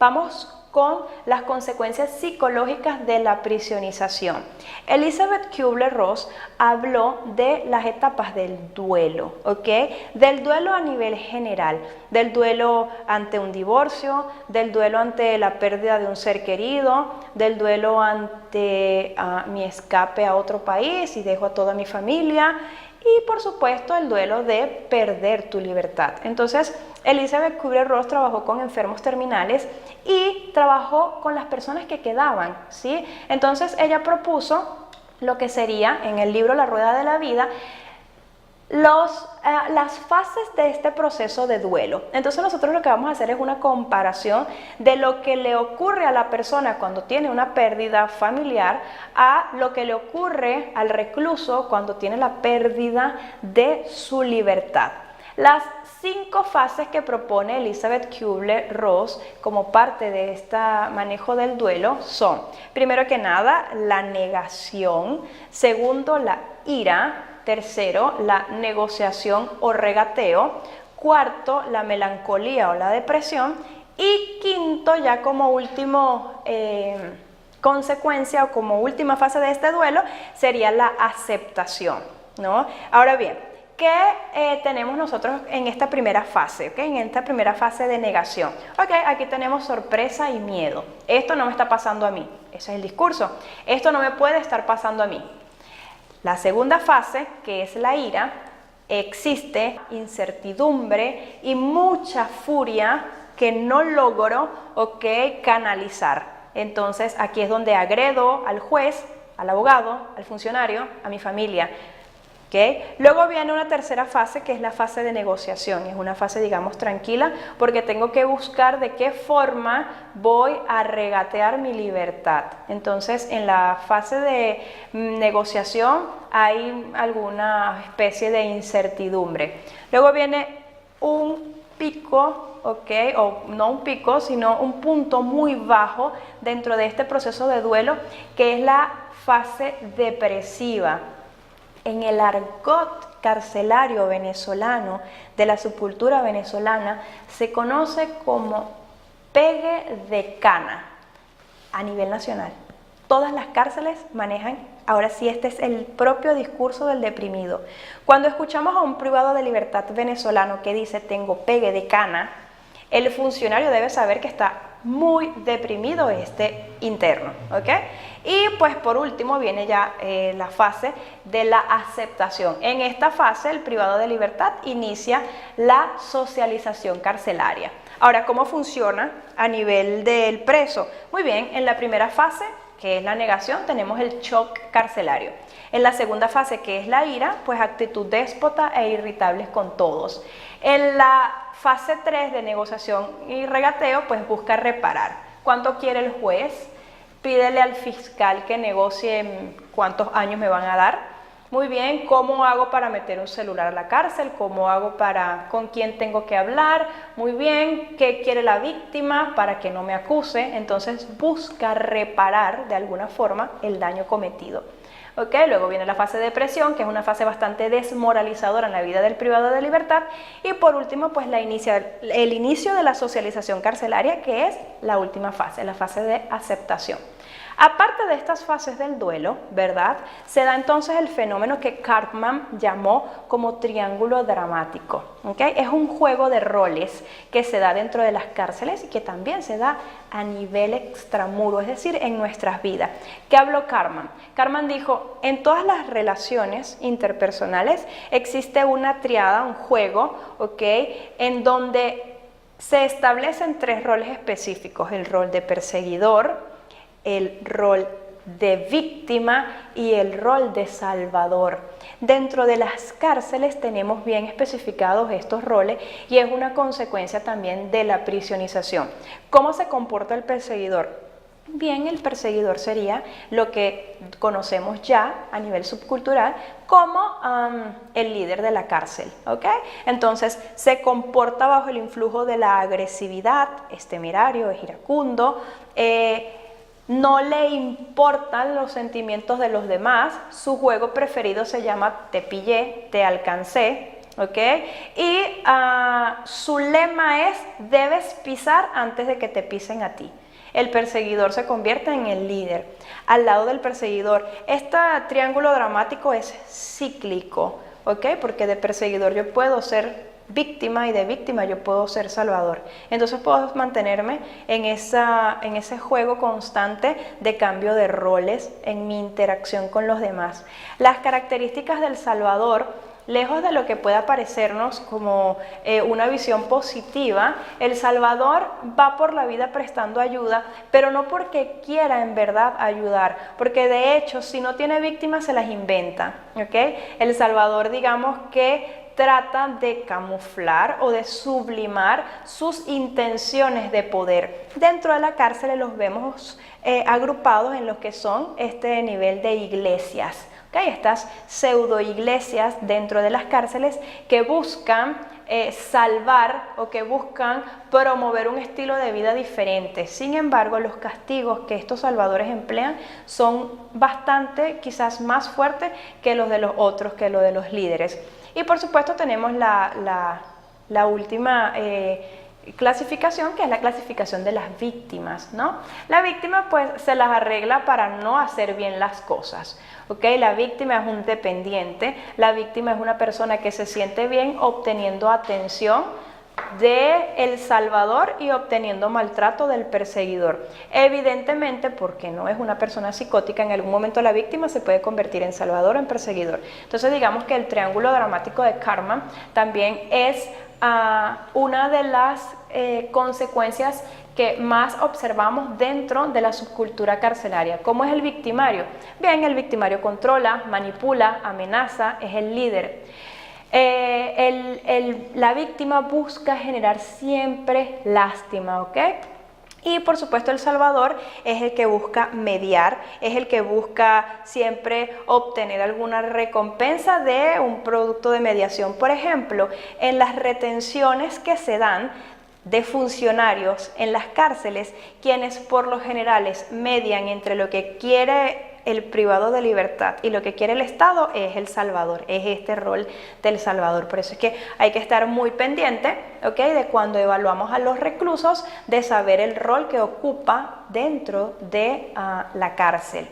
Vamos con las consecuencias psicológicas de la prisionización. Elizabeth Kubler-Ross habló de las etapas del duelo, ¿ok? Del duelo a nivel general, del duelo ante un divorcio, del duelo ante la pérdida de un ser querido, del duelo ante mi escape a otro país y dejo a toda mi familia, y por supuesto el duelo de perder tu libertad. Entonces Elizabeth Kubler-Ross trabajó con enfermos terminales y trabajó con las personas que quedaban, ¿sí? Entonces ella propuso lo que sería en el libro La Rueda de la Vida las fases de este proceso de duelo. Entonces nosotros lo que vamos a hacer es una comparación de lo que le ocurre a la persona cuando tiene una pérdida familiar a lo que le ocurre al recluso cuando tiene la pérdida de su libertad. Las 5 fases que propone Elizabeth Kubler-Ross como parte de este manejo del duelo son, primero que nada, la negación, segundo, la ira, tercero, la negociación o regateo, cuarto, la melancolía o la depresión, y quinto, ya como último consecuencia o como última fase de este duelo, sería la aceptación, ¿no? Ahora bien, ¿qué tenemos nosotros en esta primera fase? ¿Okay? En esta primera fase de negación. Okay, aquí tenemos sorpresa y miedo. Esto no me está pasando a mí. Ese es el discurso. Esto no me puede estar pasando a mí. La segunda fase, que es la ira, existe incertidumbre y mucha furia que no logro canalizar. Entonces aquí es donde agredo al juez, al abogado, al funcionario, a mi familia. ¿Okay? Luego viene una tercera fase, que es la fase de negociación. Es una fase, digamos, tranquila, porque tengo que buscar de qué forma voy a regatear mi libertad. Entonces, en la fase de negociación hay alguna especie de incertidumbre. Luego viene un pico, ¿okay? O no un pico, sino un punto muy bajo dentro de este proceso de duelo, que es la fase depresiva. En el argot carcelario venezolano, de la subcultura venezolana, se conoce como pegue de cana a nivel nacional. Todas las cárceles manejan, ahora sí, este es el propio discurso del deprimido. Cuando escuchamos a un privado de libertad venezolano que dice tengo pegue de cana, el funcionario debe saber que está muy deprimido interno, ¿ok? Y pues por último viene ya la fase de la aceptación. En esta fase el privado de libertad inicia la socialización carcelaria. Ahora, ¿cómo funciona a nivel del preso? Muy bien, en la primera fase, que es la negación, tenemos el shock carcelario. En la segunda fase, que es la ira, pues actitud déspota e irritables con todos. En la fase 3 de negociación y regateo, pues busca reparar. ¿Cuánto quiere el juez? Pídele al fiscal que negocie cuántos años me van a dar. Muy bien, ¿cómo hago para meter un celular a la cárcel? ¿Cómo hago con quién tengo que hablar? Muy bien, ¿qué quiere la víctima para que no me acuse? Entonces busca reparar de alguna forma el daño cometido. ¿Okay? Luego viene la fase de depresión, que es una fase bastante desmoralizadora en la vida del privado de libertad. Y por último, pues el inicio de la socialización carcelaria, que es la última fase, la fase de aceptación. Aparte de estas fases del duelo, ¿verdad? Se da entonces el fenómeno que Cartman llamó como triángulo dramático, ¿okay? Es un juego de roles que se da dentro de las cárceles y que también se da a nivel extramuro, es decir, en nuestras vidas. ¿Qué habló Cartman? Cartman dijo, en todas las relaciones interpersonales existe una triada, un juego, ¿okay? En donde se establecen 3 roles específicos, el rol de perseguidor, el rol de víctima y el rol de salvador. Dentro de las cárceles tenemos bien especificados estos roles y es una consecuencia también de la prisionización. ¿Cómo se comporta el perseguidor? Bien, el perseguidor sería lo que conocemos ya a nivel subcultural como el líder de la cárcel, ¿ok? Entonces se comporta bajo el influjo de la agresividad, es temerario, es iracundo, no le importan los sentimientos de los demás, su juego preferido se llama te pillé, te alcancé, ¿ok? Y su lema es: debes pisar antes de que te pisen a ti. El perseguidor se convierte en el líder. Al lado del perseguidor, este triángulo dramático es cíclico, ¿ok? Porque de perseguidor yo puedo ser víctima y de víctima yo puedo ser salvador. Entonces puedo mantenerme en ese juego constante de cambio de roles en mi interacción con los demás. Las características del salvador, lejos de lo que pueda parecernos como una visión positiva, el salvador va por la vida prestando ayuda, pero no porque quiera en verdad ayudar, porque de hecho si no tiene víctimas se las inventa, ¿ok? El salvador, digamos que trata de camuflar o de sublimar sus intenciones de poder. Dentro de la cárcel los vemos agrupados en lo que son este nivel de iglesias. ¿Okay? Estas pseudo iglesias dentro de las cárceles que buscan salvar o que buscan promover un estilo de vida diferente. Sin embargo, los castigos que estos salvadores emplean son bastante, quizás más fuertes que los de los otros, que los de los líderes. Y por supuesto tenemos la última clasificación, que es la clasificación de las víctimas, ¿no? La víctima pues se las arregla para no hacer bien las cosas, ¿ok? La víctima es un dependiente, la víctima es una persona que se siente bien obteniendo atención del salvador y obteniendo maltrato del perseguidor. Evidentemente, porque no es una persona psicótica, en algún momento la víctima se puede convertir en salvador o en perseguidor. Entonces digamos que el triángulo dramático de karma también es una de las consecuencias que más observamos dentro de la subcultura carcelaria. ¿Cómo es el victimario? Bien, el victimario controla, manipula, amenaza, es el líder. La víctima busca generar siempre lástima, ¿ok? Y por supuesto el salvador es el que busca mediar, es el que busca siempre obtener alguna recompensa de un producto de mediación. Por ejemplo, en las retenciones que se dan de funcionarios en las cárceles, quienes por lo general median entre lo que quiere el privado de libertad y lo que quiere el Estado, es el salvador, es este rol del salvador. Por eso es que hay que estar muy pendiente, ¿ok?, de cuando evaluamos a los reclusos, de saber el rol que ocupa dentro de la cárcel.